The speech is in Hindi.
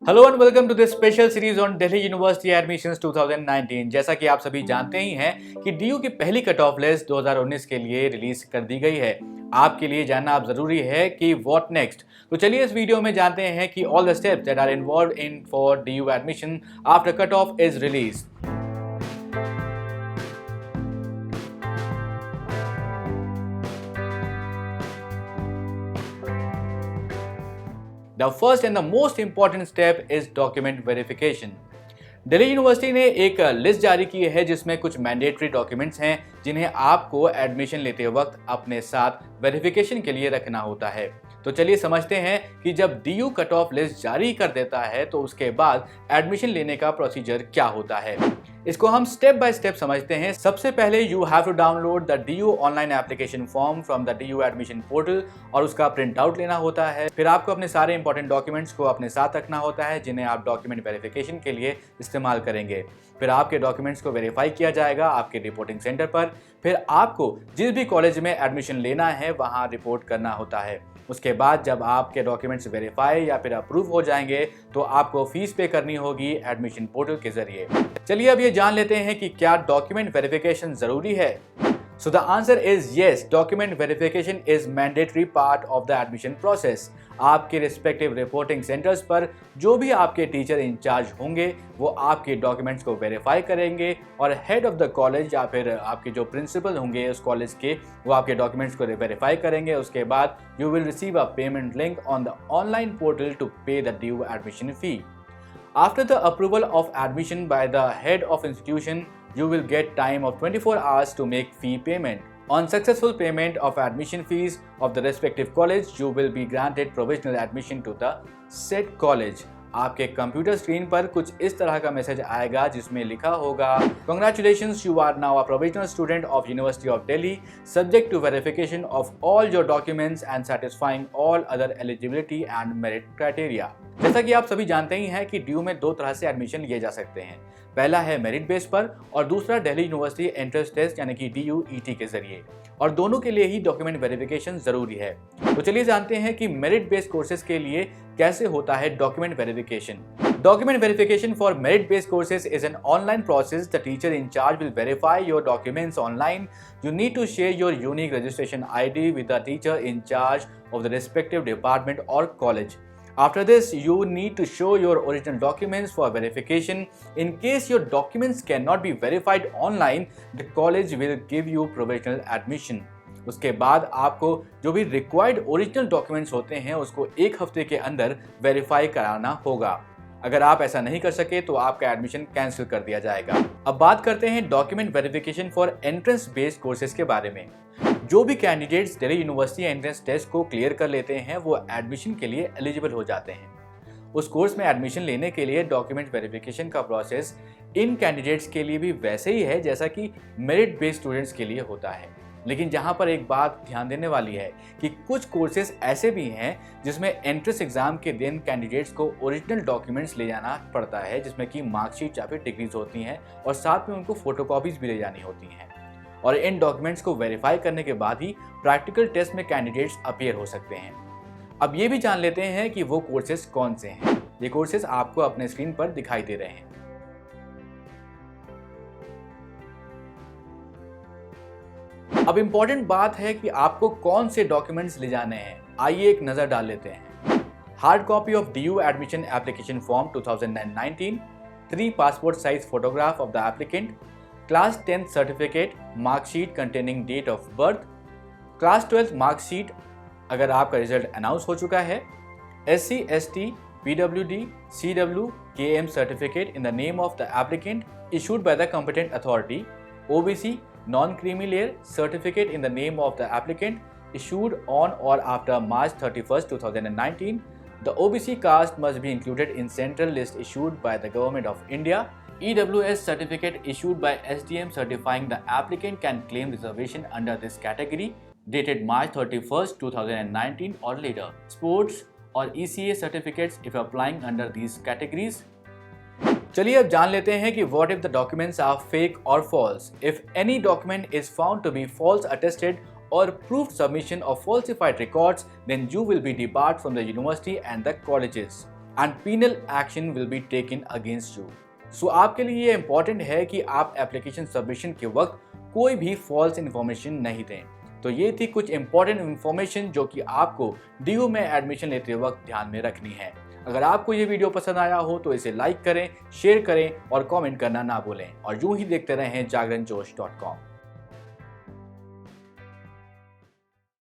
Hello and welcome to this special series on Delhi University admissions 2019। जैसा कि आप सभी जानते ही हैं कि डीयू की पहली कट ऑफ लिस्ट 2019 के लिए रिलीज कर दी गई है। आपके लिए जानना अब जरूरी है कि व्हाट नेक्स्ट। तो चलिए इस वीडियो में जानते हैं कि all the steps that are involved in for DU admission after cut off is release. The first and the most important step is document verification. Delhi university ने एक लिस्ट जारी की है जिसमें कुछ मैंडेटरी डॉक्यूमेंट्स हैं जिन्हें आपको एडमिशन लेते वक्त अपने साथ वेरिफिकेशन के लिए रखना होता है। तो चलिए समझते हैं कि जब डीयू कट ऑफ लिस्ट जारी कर देता है तो उसके बाद एडमिशन लेने का प्रोसीजर क्या होता है। इसको हम स्टेप बाय स्टेप समझते हैं। सबसे पहले you have to download the DU online application form from the DU admission portal और उसका प्रिंट आउट लेना होता है। फिर आपको अपने सारे इंपॉर्टेंट डॉक्यूमेंट्स को अपने साथ रखना होता है जिन्हें आप डॉक्यूमेंट वेरिफिकेशन के लिए इस्तेमाल करेंगे। फिर आपके डॉक्यूमेंट्स को वेरीफाई किया जाएगा आपके रिपोर्टिंग सेंटर पर। फिर आपको जिस भी कॉलेज में एडमिशन लेना है वहां रिपोर्ट करना होता है। उसके बाद जब आपके डॉक्यूमेंट्स वेरीफाई या फिर अप्रूव हो जाएंगे तो आपको फीस पे करनी होगी एडमिशन पोर्टल के जरिए। चलिए अब ये जान लेते हैं कि क्या डॉक्यूमेंट वेरिफिकेशन जरूरी है। So the answer is yes, document verification is mandatory part of the admission process. आपके रिस्पेक्टिव रिपोर्टिंग सेंटर्स पर जो भी आपके टीचर इंचार्ज होंगे वो आपके डॉक्यूमेंट्स को वेरीफाई करेंगे और हेड ऑफ द कॉलेज या फिर आपके जो प्रिंसिपल होंगे उस कॉलेज के वो आपके डॉक्यूमेंट्स को वेरीफाई करेंगे। उसके बाद you will receive a payment link on the online portal to pay the due admission fee. After the approval of admission by the head of institution, you will get time of 24 hours to make fee payment. On successful payment of admission fees of the respective college, you will be granted provisional admission to the said college. आपके कंप्यूटर स्क्रीन पर कुछ इस तरह का मैसेज आएगा जिसमें लिखा होगा Congratulations, you are now a provisional student of University of Delhi, subject to verification of all your documents and satisfying all other eligibility and merit criteria. जैसा कि आप सभी जानते ही हैं कि ड्यू में दो तरह से एडमिशन लिए जा सकते हैं। पहला है मेरिट बेस पर और दूसरा दिल्ली यूनिवर्सिटी एंट्रेंस टेस्ट यानी कि DUET के जरिए, और दोनों के लिए ही डॉक्यूमेंट वेरिफिकेशन जरूरी है। तो चलिए जानते हैं कि मेरिट बेस्ड कोर्सेज के लिए कैसे होता है document verification. Document verification for merit-based courses is an online process. The teacher in charge will verify your documents online. You need to share your unique registration ID with the teacher in charge of the respective department or college. After this, you need to show your original documents for verification. In case your documents cannot be verified online, the college will give you provisional admission. उसके बाद आपको जो भी रिक्वायर्ड ओरिजिनल डॉक्यूमेंट्स होते हैं उसको एक हफ्ते के अंदर वेरीफाई कराना होगा। अगर आप ऐसा नहीं कर सके तो आपका एडमिशन कैंसिल कर दिया जाएगा। अब बात करते हैं document verification for entrance based courses के बारे में। जो भी candidates Delhi University entrance test को क्लियर कर लेते हैं वो एडमिशन के लिए एलिजिबल हो जाते हैं। उस कोर्स में एडमिशन लेने के लिए डॉक्यूमेंट वेरिफिकेशन का प्रोसेस इन कैंडिडेट्स के लिए भी वैसे ही है जैसा कि मेरिट बेस्ड स्टूडेंट्स के लिए होता है। लेकिन जहां पर एक बात ध्यान देने वाली है कि कुछ कोर्सेज ऐसे भी हैं जिसमें एंट्रेंस एग्जाम के दिन कैंडिडेट्स को ओरिजिनल डॉक्यूमेंट्स ले जाना पड़ता है, जिसमें कि मार्कशीट या फिर डिग्रीज होती हैं और साथ में उनको फोटोकॉपीज भी ले जानी होती हैं। और इन डॉक्यूमेंट्स को वेरीफाई करने के बाद ही प्रैक्टिकल टेस्ट में कैंडिडेट्स अपीयर हो सकते हैं। अब ये भी जान लेते हैं कि वो कोर्सेज कौन से हैं। ये कोर्सेज आपको अपने स्क्रीन पर दिखाई दे रहे हैं। अब इम्पॉर्टेंट बात है कि आपको कौन से डॉक्यूमेंट्स ले जाने हैं। आइए एक नजर डाल लेते हैं। Hard copy of DU admission application form 2019, 3 passport size photograph of the applicant, class 10th certificate, marksheet containing date of birth, class 12th marksheet अगर आपका रिजल्ट अनाउंस हो चुका है, SC, ST, PWD, CW, KM certificate in the name of the applicant issued by the competent authority, OBC non-creamy layer certificate in the name of the applicant issued on or after March 31st, 2019. The OBC caste must be included in central list issued by the Government of India. EWS certificate issued by SDM certifying the applicant can claim reservation under this category dated March 31st, 2019 or later. Sports or ECA certificates if applying under these categories. चलिए अब जान लेते हैं कि what if the documents are fake or false. If any document is found to be false attested or proved submission of falsified records, then you will be debarred from the university and the colleges. And penal action will be taken against you. So आपके लिए ये इंपॉर्टेंट है कि आप एप्लीकेशन सबमिशन के वक्त कोई भी फॉल्स इन्फॉर्मेशन नहीं दें। तो ये थी कुछ इंपॉर्टेंट इन्फॉर्मेशन जो कि आपको DU में एडमिशन लेते वक्त ध्यान में रखनी है। अगर आपको ये वीडियो पसंद आया हो तो इसे लाइक करें, शेयर करें और कमेंट करना ना भूलें और यूं ही देखते रहें जागरणजोश.com।